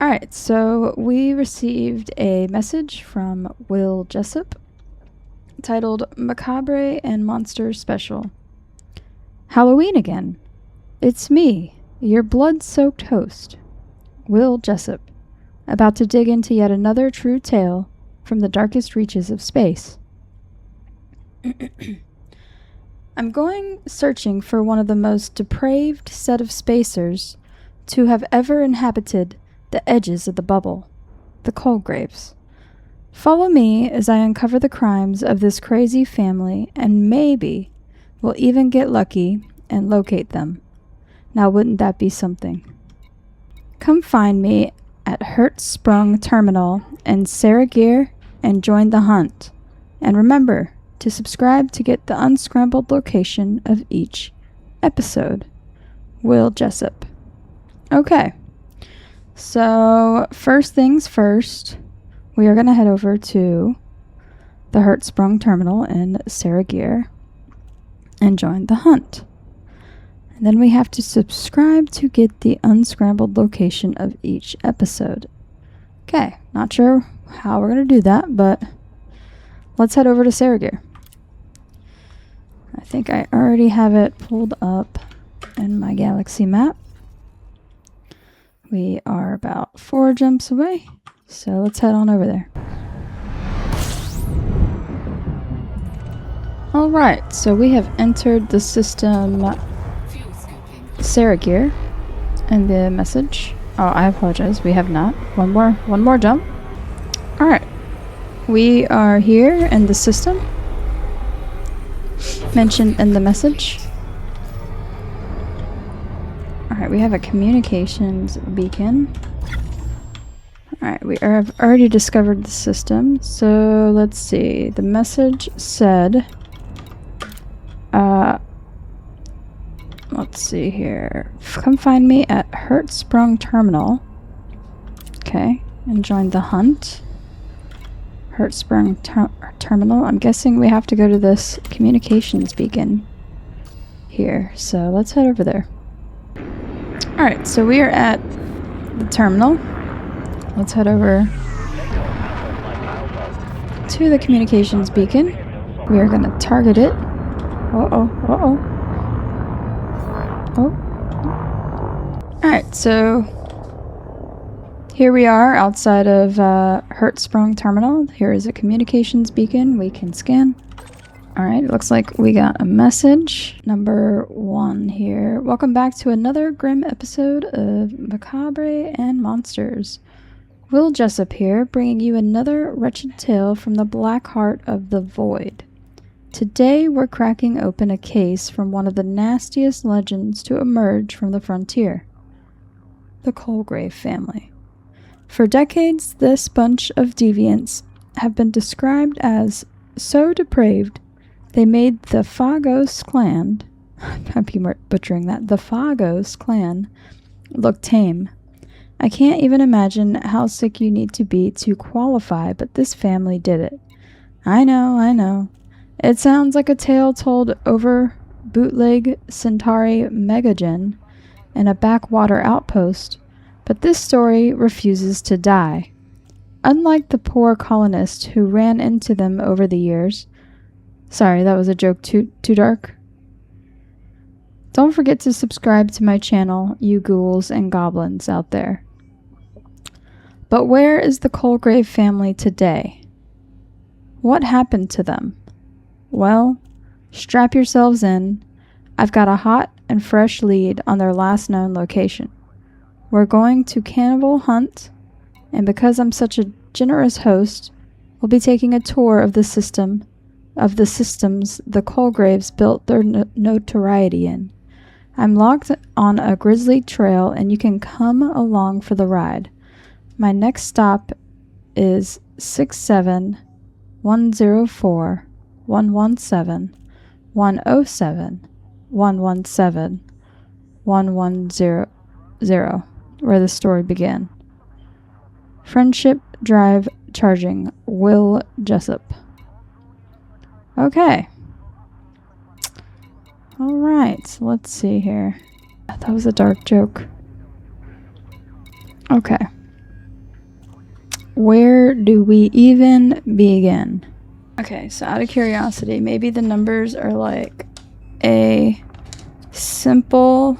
Alright, so we received a message from Will Jessup titled Macabre and Monsters Special. Halloween again. It's me, your blood-soaked host, Will Jessup, about to dig into yet another true tale from the darkest reaches of space. I'm going searching for one of the most depraved set of spacers to have ever inhabited the edges of the bubble, the Colgraves. Follow me as I uncover the crimes of this crazy family, and maybe we'll even get lucky and locate them. Now wouldn't that be something? Come find me at Hertzsprung Terminal in Saragir and join the hunt. And remember to subscribe to get the unscrambled location of each episode. Will Jessup. Okay. So, first things first, we are going to head over to the Hertzsprung Terminal in Saragir and join the hunt. And then we have to subscribe to get the unscrambled location of each episode. Okay, not sure how we're going to do that, but let's head over to Saragir. I think I already have it pulled up in my galaxy map. We are about 4 jumps away, so let's head on over there. Alright, so we have entered the system Saragir, and the message. Oh, I apologize, we have not. One more jump. Alright, we are here in the system mentioned in the message. Alright, we have a communications beacon. Alright, we have already discovered the system, so let's see. The message said, let's see here. Come find me at Hertzsprung Terminal. Okay, and join the hunt. Hertzsprung Terminal. I'm guessing we have to go to this communications beacon here, so let's head over there. Alright, so we are at the terminal. Let's head over to the communications beacon. We are going to target it. Oh. Alright, so here we are outside of Hertzsprung Terminal. Here is a communications beacon we can scan. Alright, it looks like we got a message. Number 1 here. Welcome back to another grim episode of Macabre and Monsters. Will Jessup here, bringing you another wretched tale from the black heart of the void. Today we're cracking open a case from one of the nastiest legends to emerge from the frontier. The Colgrave family. For decades, this bunch of deviants have been described as so depraved they made the Phagos clan, I'd be butchering that, the Phagos clan, look tame. I can't even imagine how sick you need to be to qualify, but this family did it. I know. It sounds like a tale told over bootleg Centauri Megagen in a backwater outpost, but this story refuses to die. Unlike the poor colonists who ran into them over the years. Sorry, that was a joke too dark. Don't forget to subscribe to my channel, you ghouls and goblins out there. But where is the Colgrave family today? What happened to them? Well, strap yourselves in. I've got a hot and fresh lead on their last known location. We're going to cannibal hunt, and because I'm such a generous host, we'll be taking a tour of the systems the Colgraves built their notoriety in. I'm locked on a grisly trail, and you can come along for the ride. My next stop is 67-104-117-107-117, where the story began. Friendship Drive charging. Will Jessup. Okay. Alright, let's see here. That was a dark joke. Okay. where do we even begin? Okay, so out of curiosity, maybe the numbers are like a simple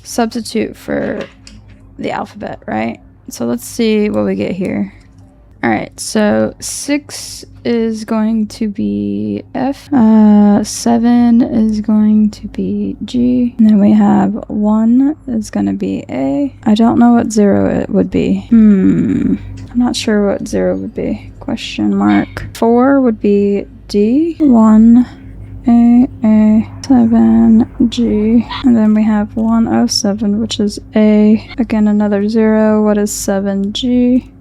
substitute for the alphabet, right? So let's see what we get here. Alright, so 6 is going to be F, 7 is going to be G, and then we have 1 is going to be A. I don't know what 0 it would be. I'm not sure what 0 would be. Question mark. 4 would be D, 1, A, 7, G, and then we have 107, which is A. Again, another 0. What is 7G?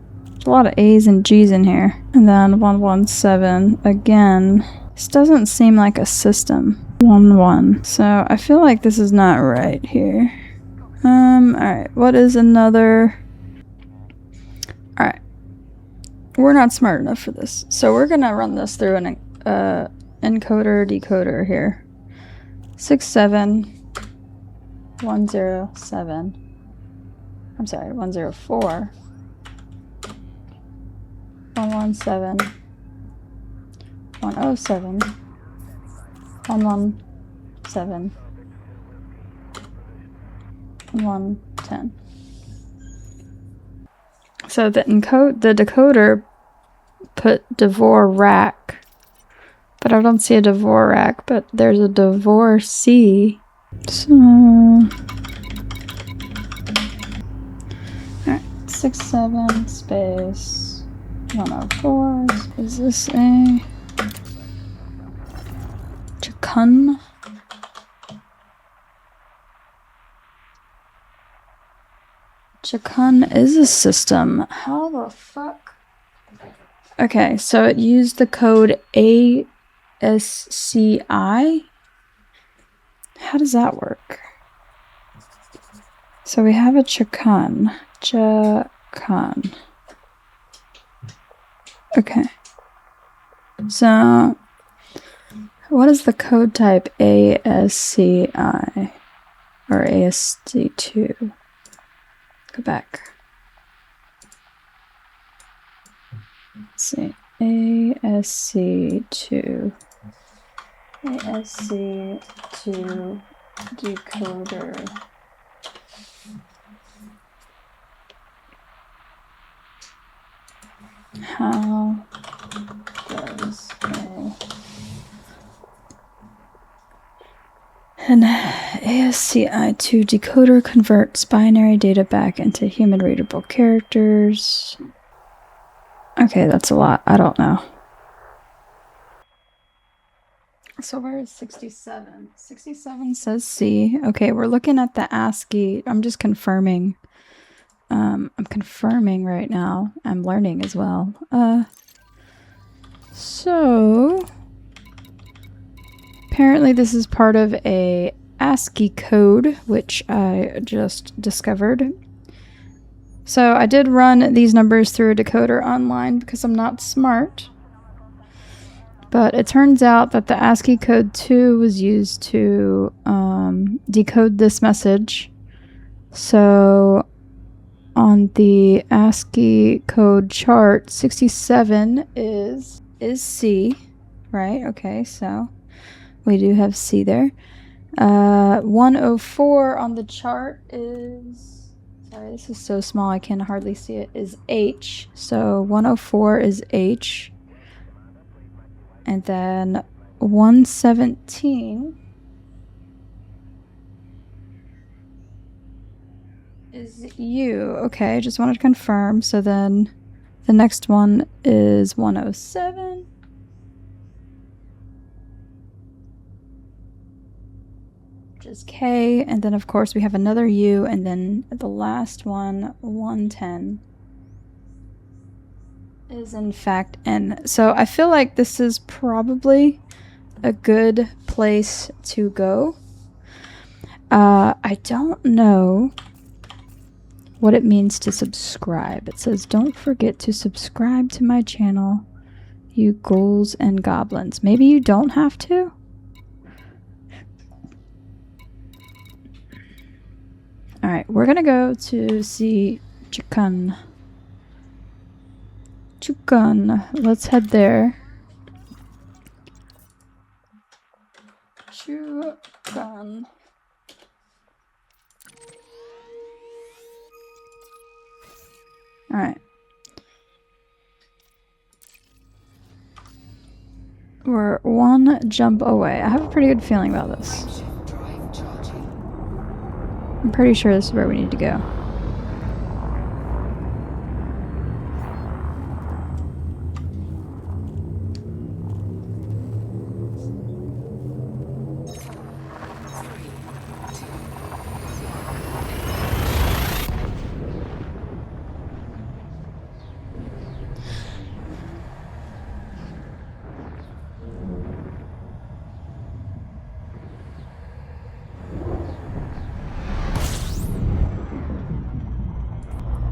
A lot of A's and G's in here. And then 117 again. This doesn't seem like a system. 1 So I feel like this is not right here. Alright, what is another? Alright. We're not smart enough for this. So we're gonna run this through an encoder decoder here. 67107. I'm sorry, 104. 117, 107, 117, 110. So the decoder put Dvorak, but I don't see a Dvorak, but there's a Dvorsy. So, alright, 67 space 104. Is this a Chacun? Chacun is a system. How the fuck? Okay, so it used the code ASCI. How does that work? So we have a Chacun. Chacun. Okay. So, what is the code type ASCI? Or ASC2? Go back. Let's see. ASC2. ASC2 decoder. How does an ASCI2 decoder converts binary data back into human readable characters? Okay, that's a lot. I don't know. So where is 67? 67 says C. Okay, we're looking at the ASCII. I'm just confirming. I'm confirming right now. I'm learning as well. So apparently this is part of a ASCII code, which I just discovered. So I did run these numbers through a decoder online because I'm not smart. But it turns out that the ASCII code 2 was used to decode this message. So on the ASCII code chart, 67 is C, right? Okay, so we do have C there. 104 on the chart is, sorry, this is so small I can hardly see it, is H. So 104 is H. And then 117 is U. Okay, just wanted to confirm. So then the next one is 107. Which is K. And then, of course, we have another U. And then the last one, 110, is in fact N. So I feel like this is probably a good place to go. I don't know what it means to subscribe. It says, don't forget to subscribe to my channel, you ghouls and goblins. Maybe you don't have to? Alright, we're gonna go to see Chukun. Chukun. Let's head there. Chukun. Alright. We're one jump away. I have a pretty good feeling about this. I'm pretty sure this is where we need to go.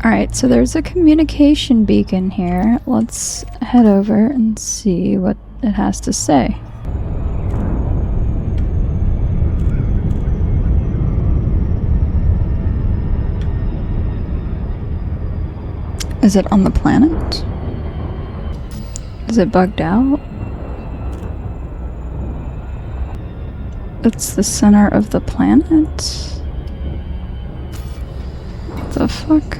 Alright, so there's a communication beacon here. Let's head over and see what it has to say. Is it on the planet? Is it bugged out? It's the center of the planet? What the fuck?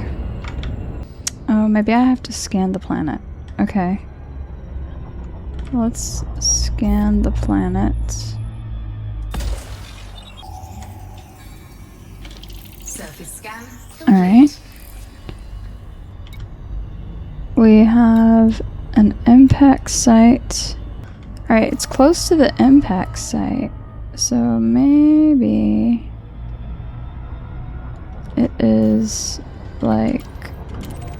Oh, maybe I have to scan the planet. Okay. Let's scan the planet. Surface scan. Alright. We have an impact site. Alright, it's close to the impact site. So maybe it is like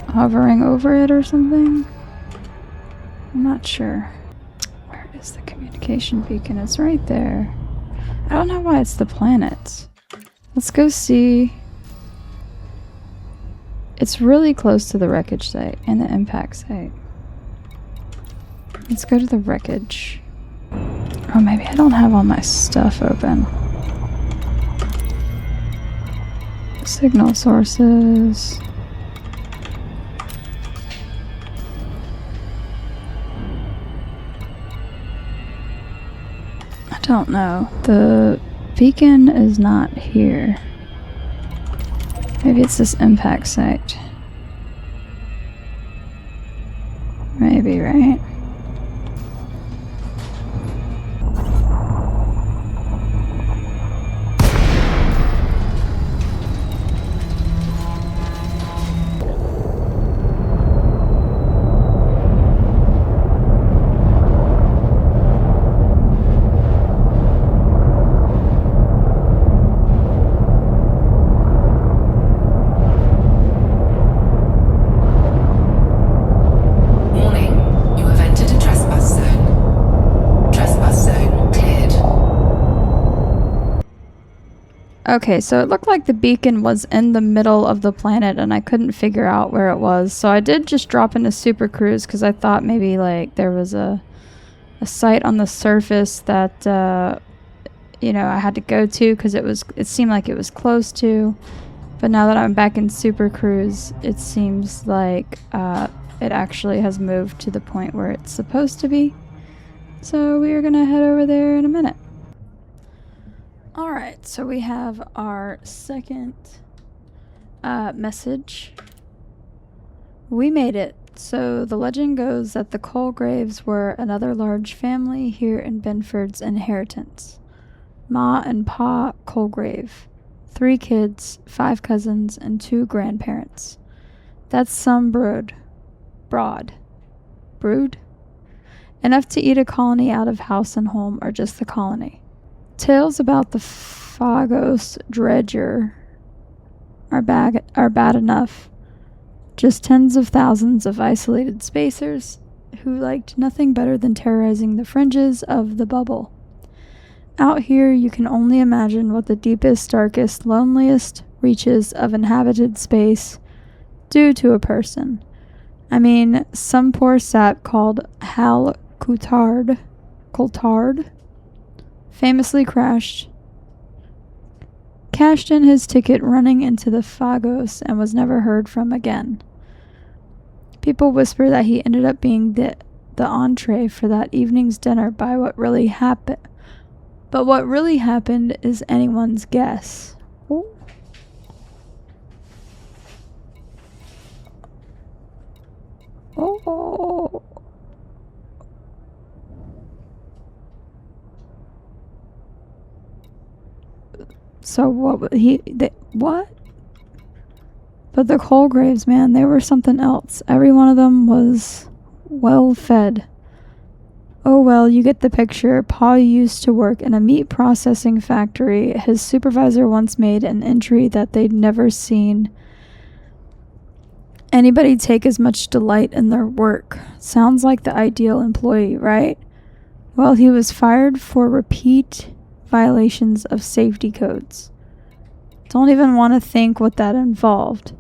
hovering over it or something? I'm not sure. Where is the communication beacon? It's right there. I don't know why it's the planet. Let's go see. It's really close to the wreckage site and the impact site. Let's go to the wreckage. Oh, maybe I don't have all my stuff open. Signal sources. I don't know. The beacon is not here. Maybe it's this impact site. Maybe, right? Okay, so it looked like the beacon was in the middle of the planet and I couldn't figure out where it was. So I did just drop into Super Cruise because I thought maybe like there was a site on the surface that you know, I had to go to because it seemed like it was close to. But now that I'm back in Super Cruise, it seems like it actually has moved to the point where it's supposed to be. So we are gonna head over there in a minute. Alright, so we have our second message. We made it. So the legend goes that the Colgraves were another large family here in Benford's inheritance. Ma and Pa Colgrave. 3 kids, 5 cousins, and 2 grandparents. That's some brood. Brood? Enough to eat a colony out of house and home, or just the colony. Tales about the Phagos Dredger are bad enough. Just tens of thousands of isolated spacers who liked nothing better than terrorizing the fringes of the bubble. Out here, you can only imagine what the deepest, darkest, loneliest reaches of inhabited space do to a person. I mean, some poor sap called Hal Coulthard famously crashed cashed in his ticket running into the Phagos and was never heard from again. People whisper that he ended up being the entree for that evening's dinner by what really happened. But what really happened is anyone's guess. Ooh. Oh. So what? What? But the Colgraves, man, they were something else. Every one of them was well fed. Oh well, you get the picture. Pa used to work in a meat processing factory. His supervisor once made an entry that they'd never seen anybody take as much delight in their work. Sounds like the ideal employee, right? Well, he was fired for repeat violations of safety codes. Don't even want to think what that involved.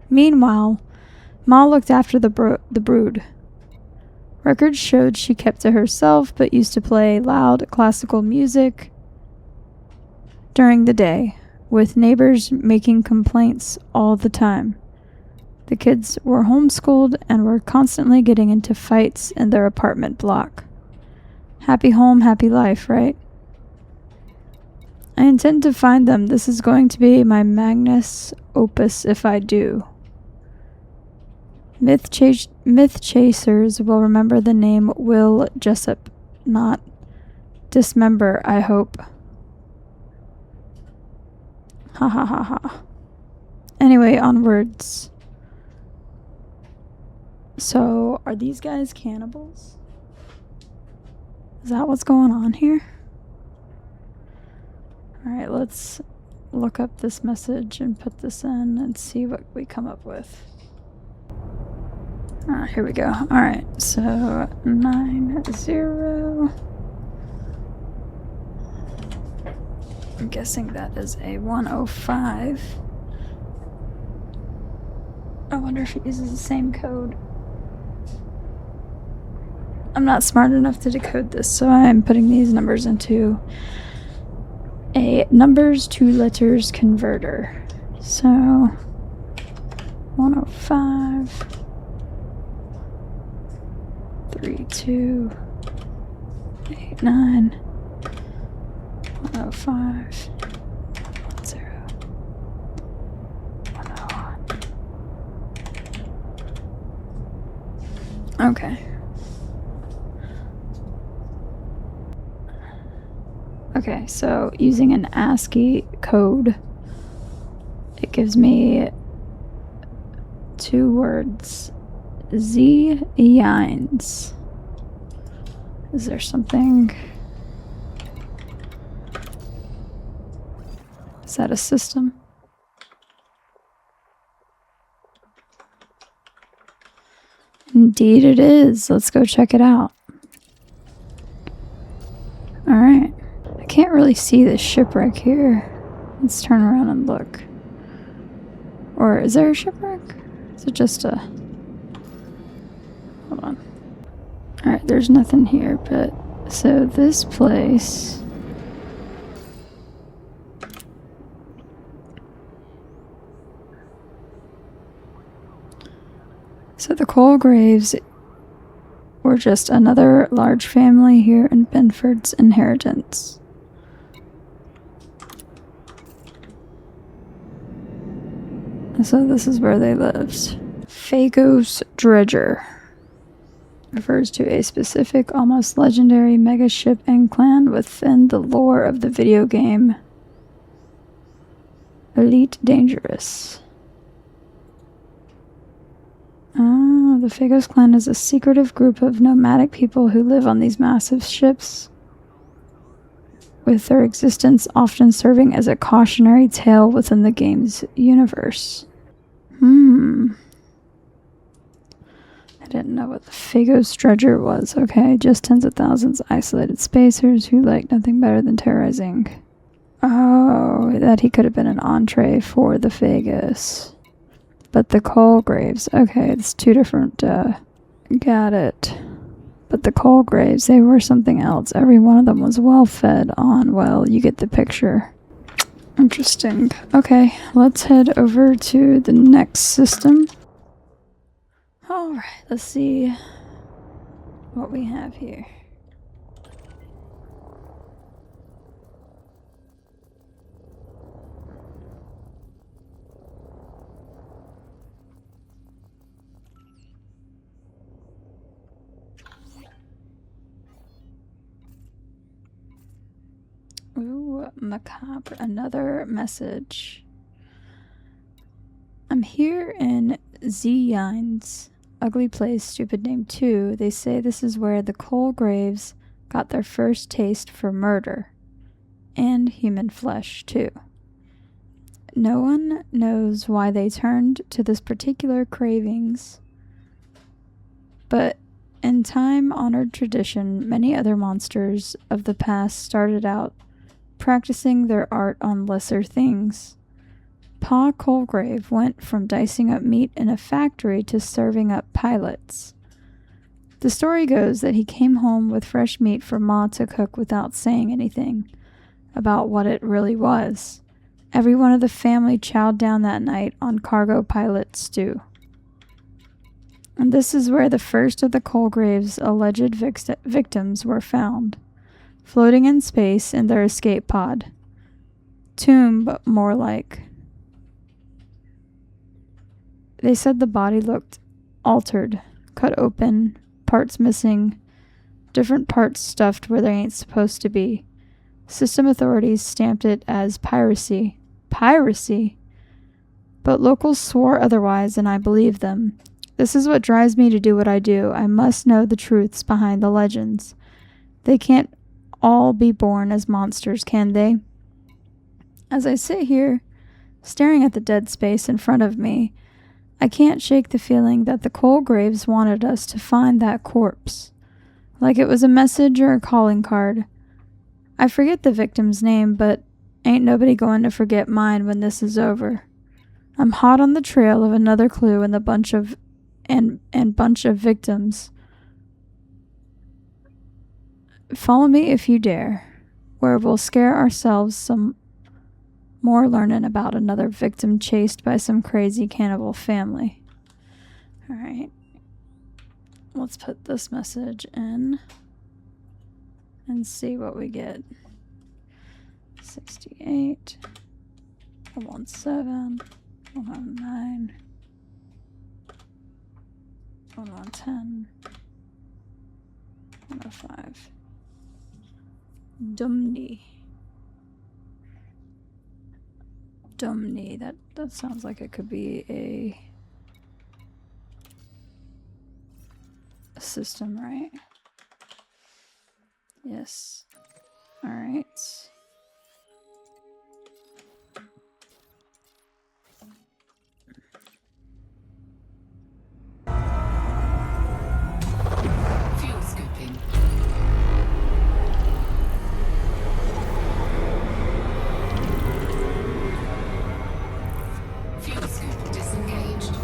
Meanwhile, Ma looked after the brood. Records showed she kept to herself but used to play loud classical music during the day, with neighbors making complaints all the time. The kids were homeschooled and were constantly getting into fights in their apartment block. Happy home, happy life, right? I intend to find them. This is going to be my magnus opus if I do. Myth chasers will remember the name Will Jessup, not dismember, I hope. Ha ha ha ha. Anyway, onwards. So, are these guys cannibals? Is that what's going on here? Alright, let's look up this message and put this in and see what we come up with. Here we go. Alright, so 90. I'm guessing that is a 105. I wonder if it uses the same code. I'm not smart enough to decode this, so I'm putting these numbers into a numbers to letters converter. So 105 3289 105 10 101. Okay. Okay, so using an ASCII code, it gives me 2 words. Z-yines. Is there something? Is that a system? Indeed it is. Let's go check it out. Alright. I can't really see the shipwreck here. Let's turn around and look. Or is there a shipwreck? Is it just a... Hold on. Alright, there's nothing here, but... So this place... So the Colgraves were just another large family here in Benford's inheritance. So this is where they lived. Phagos Dredger refers to a specific, almost legendary mega ship and clan within the lore of the video game Elite Dangerous. Ah, the Phagos clan is a secretive group of nomadic people who live on these massive ships, with their existence often serving as a cautionary tale within the game's universe. I didn't know what the Phagos Dredger was. Okay, just tens of thousands of isolated spacers who like nothing better than terrorizing. Oh, that he could have been an entree for the Phagos. But the Colgraves, okay, it's 2 different, got it. But the Colgraves, they were something else. Every one of them was well fed on, well, you get the picture. Interesting. Okay, let's head over to the next system. Alright, let's see what we have here. Ooh, Macabre. Another message. I'm here in Ziyin's ugly place, stupid name 2. They say this is where the Colgraves got their first taste for murder. And human flesh, too. No one knows why they turned to this particular cravings, but in time-honored tradition, many other monsters of the past started out practicing their art on lesser things. Pa Colgrave went from dicing up meat in a factory to serving up pilots. The story goes that he came home with fresh meat for Ma to cook without saying anything about what it really was. Every one of the family chowed down that night on cargo pilot stew. And this is where the first of the Colgrave's alleged victims were found, floating in space in their escape pod. Tomb, but more like. They said the body looked altered, cut open, parts missing, different parts stuffed where they ain't supposed to be. System authorities stamped it as piracy. Piracy? But locals swore otherwise, and I believed them. This is what drives me to do what I do. I must know the truths behind the legends. They can't all be born as monsters, can they? As I sit here, staring at the dead space in front of me, I can't shake the feeling that the Colgraves wanted us to find that corpse. Like it was a message or a calling card. I forget the victim's name, but ain't nobody going to forget mine when this is over. I'm hot on the trail of another clue in the bunch of victims. Follow me if you dare, where we'll scare ourselves some more learning about another victim chased by some crazy cannibal family. Alright. Let's put this message in and see what we get. 68, 117, 119, 110, 105. Dumni. That sounds like it could be a system, right? Yes. Alright. Fuel scooping. Fuel scoop disengaged.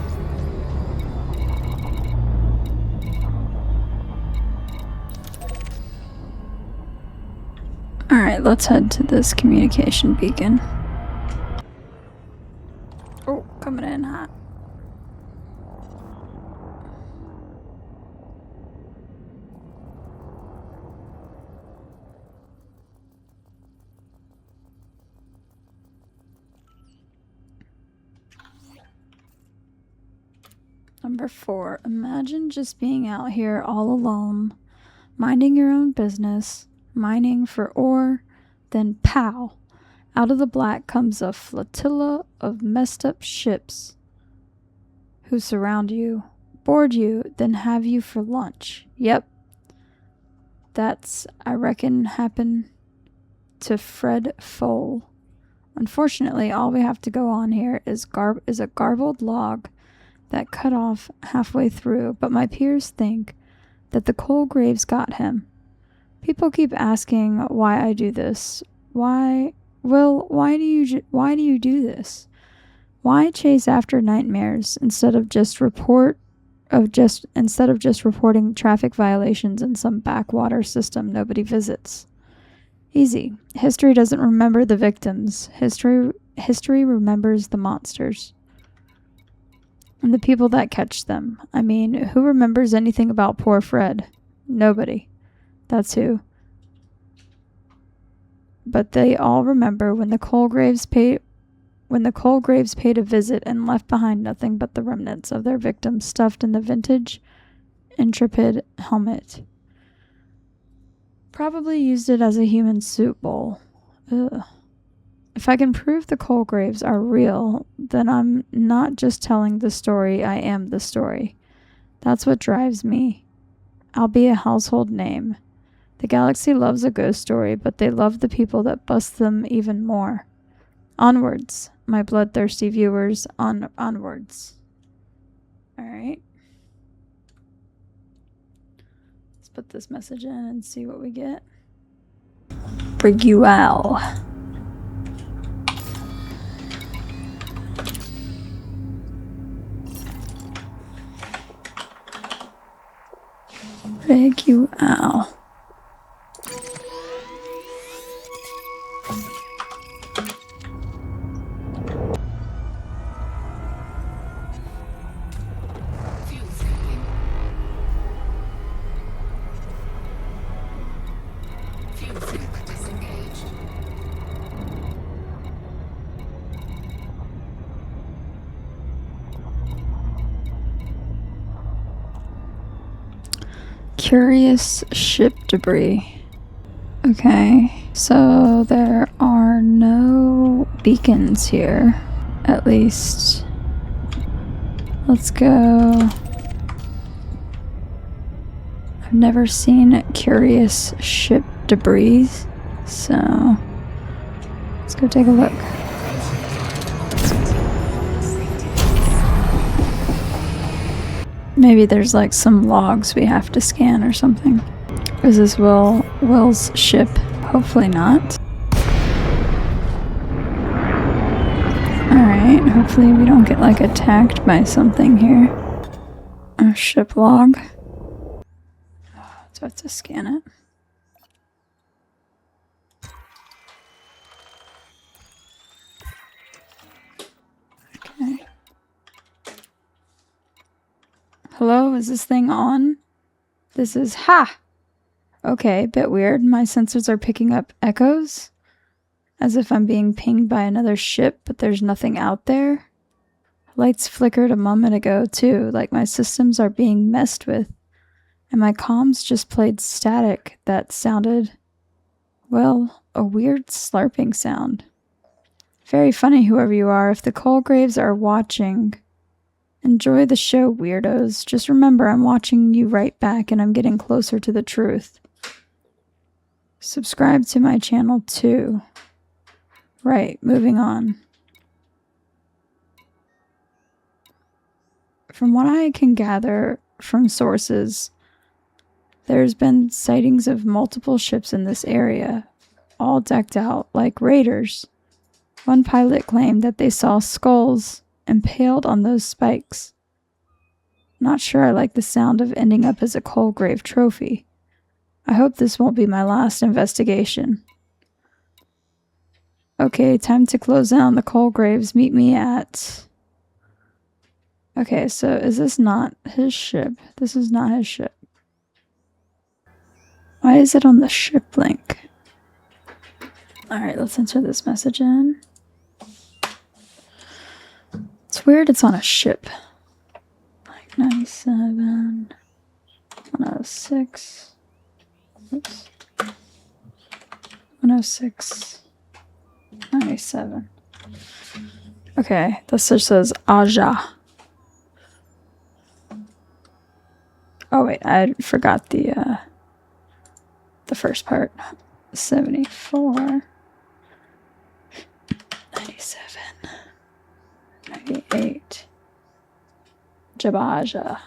Alright, let's head to this communication beacon. Oh, coming in hot. Number 4, imagine just being out here all alone, minding your own business, mining for ore, then pow! Out of the black comes a flotilla of messed up ships who surround you, board you, then have you for lunch. Yep. That's, I reckon, happened to Fred Foal. Unfortunately, all we have to go on here is a garbled log that cut off halfway through, but my peers think that the Colgraves got him. People keep asking why I do this. Why do you do this? Why chase after nightmares instead of just reporting traffic violations in some backwater system nobody visits? Easy. History doesn't remember the victims. History remembers the monsters. And the people that catch them. I mean, who remembers anything about poor Fred? Nobody. That's who. But they all remember when the Colgraves paid a visit and left behind nothing but the remnants of their victims stuffed in the vintage Intrepid helmet. Probably used it as a human soup bowl. Ugh. If I can prove the Colgraves are real, then I'm not just telling the story, I am the story. That's what drives me. I'll be a household name. The galaxy loves a ghost story, but they love the people that bust them even more. Onwards, my bloodthirsty viewers, onwards. Alright. Let's put this message in and see what we get. Brigual. Brigual. Fuel scooping. Fuel scoop disengaged. Curious ship debris. Okay, so there are no beacons here, at least. Let's go. I've never seen curious ship debris, so let's go take a look. Maybe there's like some logs we have to scan or something. Is this Will's ship? Hopefully not. Alright, hopefully we don't get like attacked by something here. A ship log. So I have to scan it. Okay. Hello, is this thing on? This is Okay, bit weird. My sensors are picking up echoes. As if I'm being pinged by another ship, but there's nothing out there. Lights flickered a moment ago, too, like my systems are being messed with. And my comms just played static that sounded, well, a weird slurping sound. Very funny, whoever you are. If the Colgraves are watching, enjoy the show, weirdos. Just remember, I'm watching you right back and I'm getting closer to the truth. Subscribe to my channel, too. Right, moving on. From what I can gather from sources, there's been sightings of multiple ships in this area, all decked out like raiders. One pilot claimed that they saw skulls impaled on those spikes. Not sure I like the sound of ending up as a Colgrave trophy. I hope this won't be my last investigation. Okay, time to close down the Colgraves. Meet me at... Okay, so is this not his ship? This is not his ship. Why is it on the ship link? Alright, let's enter this message in. It's weird it's on a ship. Like 97, 106. Oops. 106. 97. Okay, this just says Aja. Oh wait, I forgot the first part. 74. 97. 98. Jabaja.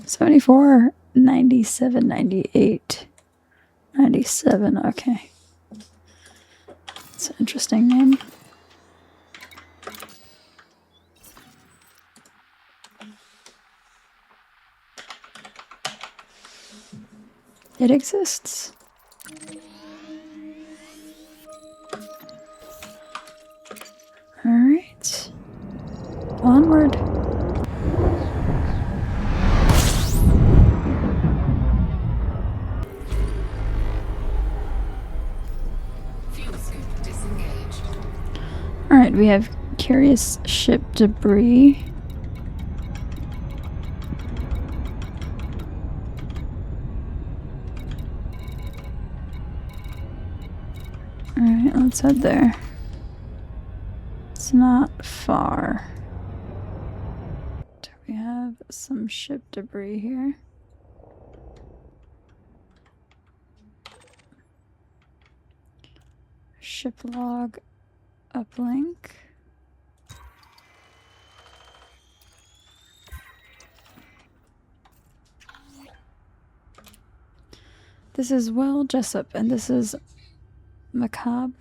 74, 97, 98. 97, okay. It's an interesting name. It exists. Onward. Fuel scoop disengaged. Alright, we have curious ship debris. Alright, let's head there. It's not far. Do we have some ship debris here? Ship log uplink. This is Will Jessup, and this is Macabre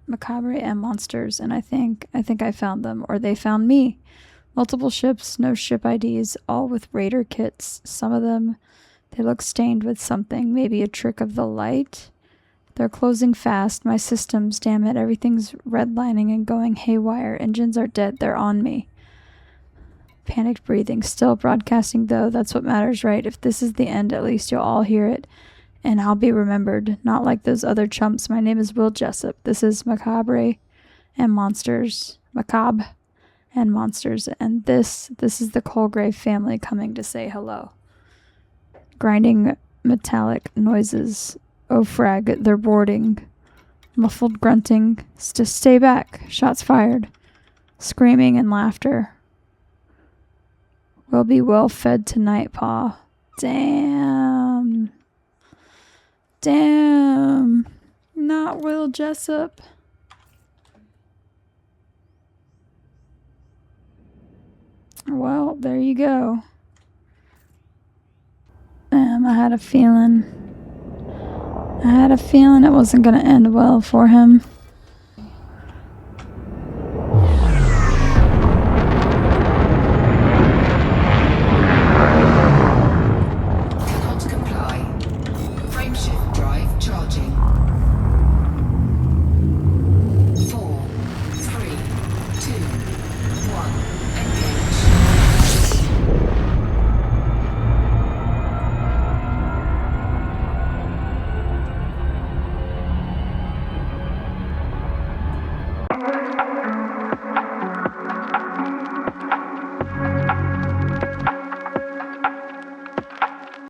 and monsters, and I think I found them, or they found me. Multiple ships, no ship IDs, all with raider kits. Some of them, they look stained with something, maybe a trick of the light. They're closing fast. My systems, damn it, everything's redlining and going haywire. Engines are dead. They're on me. Panicked breathing. Still broadcasting, though. That's what matters, right? If this is the end, at least you'll all hear it. And I'll be remembered. Not like those other chumps. My name is Will Jessup. This is Macabre and monsters. Macabre and monsters. And this is the Colgrave family coming to say hello. Grinding metallic noises. Oh frag, they're boarding. Muffled grunting. Stay back. Shots fired. Screaming and laughter. We'll be well fed tonight, Pa. Damn. Damn. Not Will Jessup. Well, there you go. I had a feeling it wasn't going to end well for him.